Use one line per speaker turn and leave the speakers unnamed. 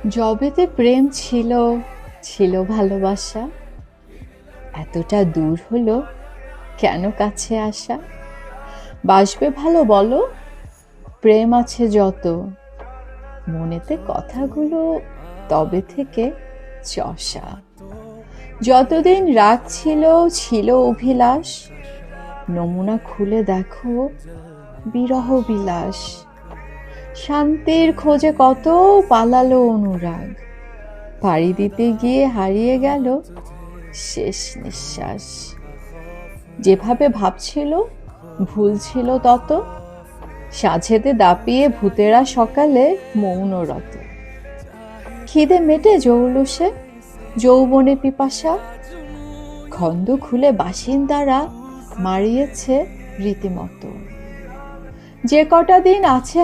যবেতে প্রেম ছিল, ছিল ভালোবাসা, এতটা দূর হলো কেন কাছে আসা? বাসবে ভালো বলো, প্রেম আছে যত, মনেতে কথাগুলো তবে থেকে চষা। যতদিন রাগ ছিল, ছিল অভিলাষ, নমুনা খুলে দেখো বিরহ বিলাস। শান্তির খোঁজে কত পালালো অনুরাগ, পাড়ি দিতে গিয়ে হারিয়ে গেল শেষ নিঃশ্বাস। যেভাবে ভাবছিল ভুল ছিল তত, সাঝেতে দাপিয়ে ভূতেরা সকালে মৌনরত। খিদে মেটে জৌলুসে, যৌবনে পিপাসা, খন্দ খুলে বাসিন্দারা মারিয়েছে রীতিমতো। যে কটা দিন আছে